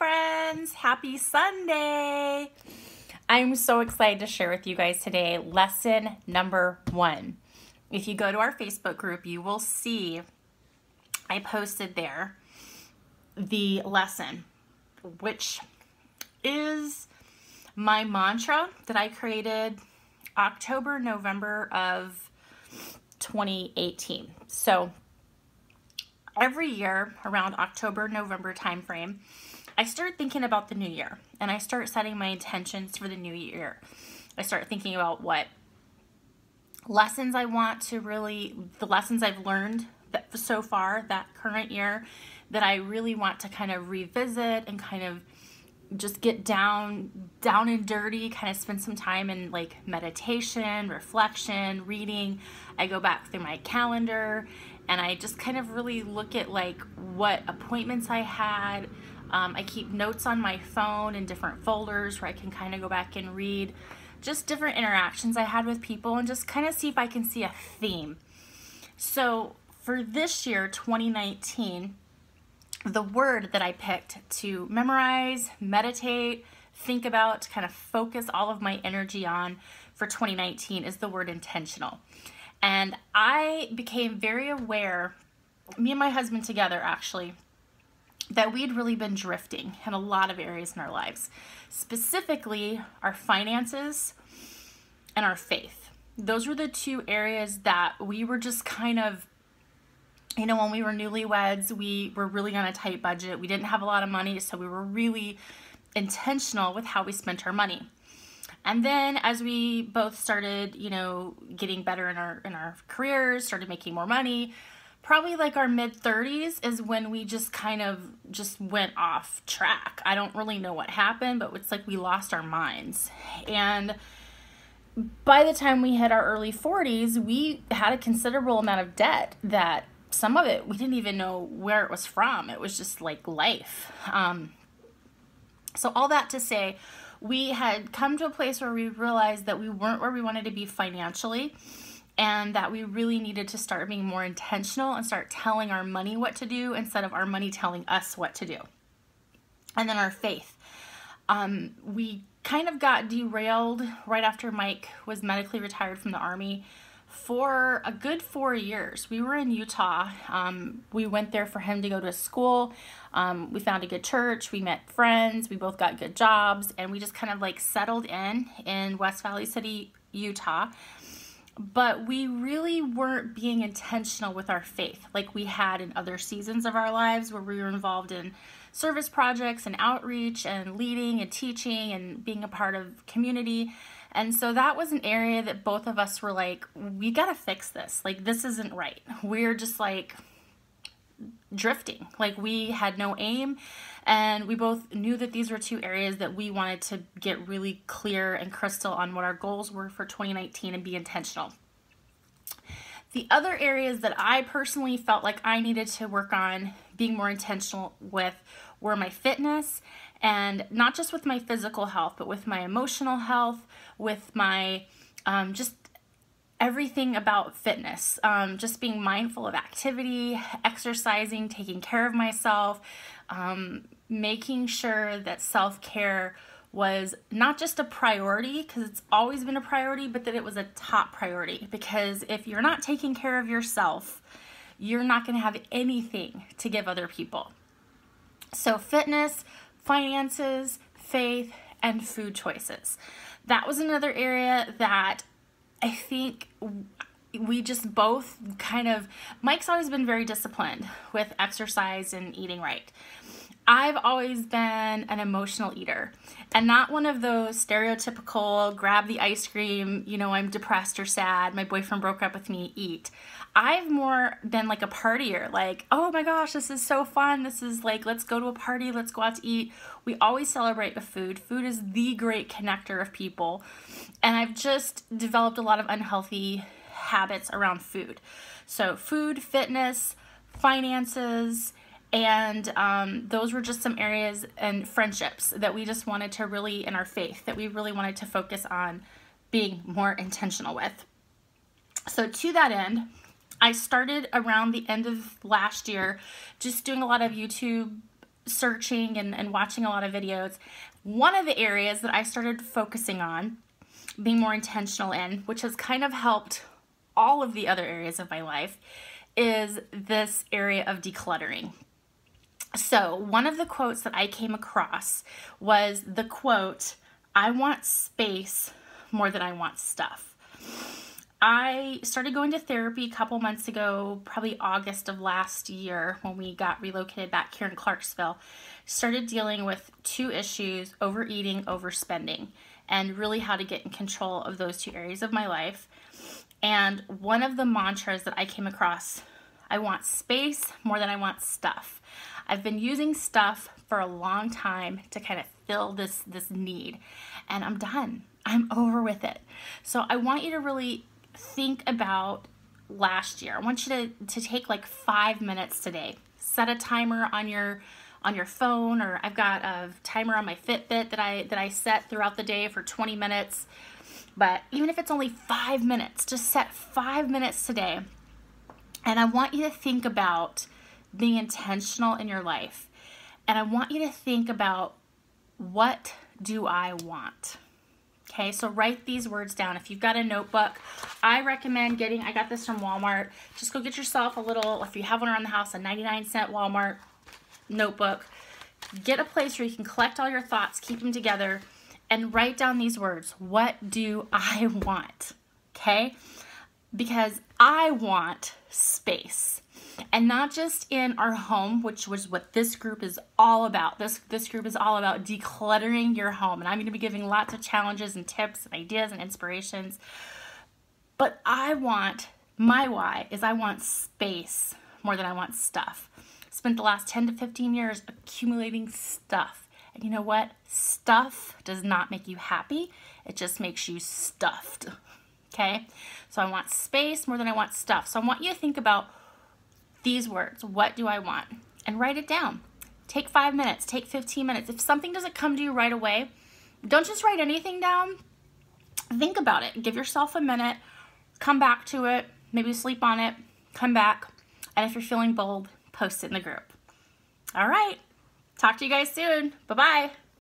friends. Happy Sunday. I'm so excited to share with you guys today lesson number 1. If you go to our Facebook group, you will see I posted there the lesson, which is my mantra that I created October, November of 2018. So every year around October, November timeframe, I start thinking about the new year and I start setting my intentions for the new year. I start thinking about what lessons I want to the lessons I've learned so far that current year that I really want to kind of revisit and kind of just get down and dirty, kind of spend some time in like meditation, reflection, reading. I go back through my calendar and I just kind of really look at like what appointments I had. I keep notes on my phone in different folders where I can kind of go back and read just different interactions I had with people and just kind of see if I can see a theme. So for this year, 2019, the word that I picked to memorize, meditate, think about, to kind of focus all of my energy on for 2019 is the word intentional. And I became very aware, me and my husband together actually, that we'd really been drifting in a lot of areas in our lives, specifically our finances and our faith. Those were the two areas that we were just kind of, you know, when we were newlyweds, we were really on a tight budget. We didn't have a lot of money, so we were really intentional with how we spent our money. And then as we both started, you know, getting better in our careers, started making more money, probably like our mid-30s is when we just kind of just went off track. I don't really know what happened, but it's like we lost our minds. And by the time we hit our early 40s, we had a considerable amount of debt that some of it we didn't even know where it was from. It was just like life. So all that to say, we had come to a place where we realized that we weren't where we wanted to be financially and that we really needed to start being more intentional and start telling our money what to do instead of our money telling us what to do. And then our faith. We kind of got derailed right after Mike was medically retired from the Army. For a good 4 years, we were in Utah. We went there for him to go to school. We found a good church. We met friends. We both got good jobs. And we just kind of like settled in West Valley City, Utah. But we really weren't being intentional with our faith like we had in other seasons of our lives where we were involved in service projects and outreach and leading and teaching and being a part of community. And so that was an area that both of us were like, we got to fix this. Like, this isn't right. We're just like drifting. Like, we had no aim. And we both knew that these were two areas that we wanted to get really clear and crystal on what our goals were for 2019 and be intentional. The other areas that I personally felt like I needed to work on being more intentional with were my fitness, and not just with my physical health, but with my emotional health, with my just everything about fitness, just being mindful of activity, exercising, taking care of myself, making sure that self-care was not just a priority, because it's always been a priority, but that it was a top priority. Because if you're not taking care of yourself, you're not going to have anything to give other people. So fitness, finances, faith, and food choices. That was another area that I think we just both kind of, Mike's always been very disciplined with exercise and eating right. I've always been an emotional eater and not one of those stereotypical grab the ice cream, you know, I'm depressed or sad, my boyfriend broke up with me, eat. I've more been like a partier, like, oh my gosh, this is so fun. This is like, let's go to a party, let's go out to eat. We always celebrate with food. Food is the great connector of people. And I've just developed a lot of unhealthy habits around food. So food, fitness, finances, and those were just some areas and friendships that we just wanted to really, in our faith, that we really wanted to focus on being more intentional with. So to that end, I started around the end of last year just doing a lot of YouTube searching and watching a lot of videos, one of the areas that I started focusing on, being more intentional in, which has kind of helped all of the other areas of my life, is this area of decluttering. So one of the quotes that I came across was the quote, "I want space more than I want stuff." I started going to therapy a couple months ago, probably August of last year when we got relocated back here in Clarksville. Started dealing with two issues: overeating, overspending, and really how to get in control of those two areas of my life. And one of the mantras that I came across, I want space more than I want stuff. I've been using stuff for a long time to kind of fill this need, and I'm done. I'm over with it. So I want you to really think about last year. I want you to take like 5 minutes today. Set a timer on your phone, or I've got a timer on my Fitbit that I set throughout the day for 20 minutes. But even if it's only 5 minutes, just set 5 minutes today. And I want you to think about being intentional in your life. And I want you to think about, what do I want? Okay, so write these words down. If you've got a notebook, I recommend I got this from Walmart. Just go get yourself a little, if you have one around the house, a 99-cent Walmart notebook. Get a place where you can collect all your thoughts, keep them together, and write down these words. What do I want? Okay? Because I want space. And not just in our home, which was what this group is all about. This group is all about decluttering your home. And I'm going to be giving lots of challenges and tips and ideas and inspirations. But my why is I want space more than I want stuff. Spent the last 10 to 15 years accumulating stuff. And you know what? Stuff does not make you happy. It just makes you stuffed. Okay? So I want space more than I want stuff. So I want you to think about these words. What do I want? And write it down. Take 5 minutes. Take 15 minutes. If something doesn't come to you right away, don't just write anything down. Think about it. Give yourself a minute. Come back to it. Maybe sleep on it. Come back. And if you're feeling bold, post it in the group. All right. Talk to you guys soon. Bye-bye.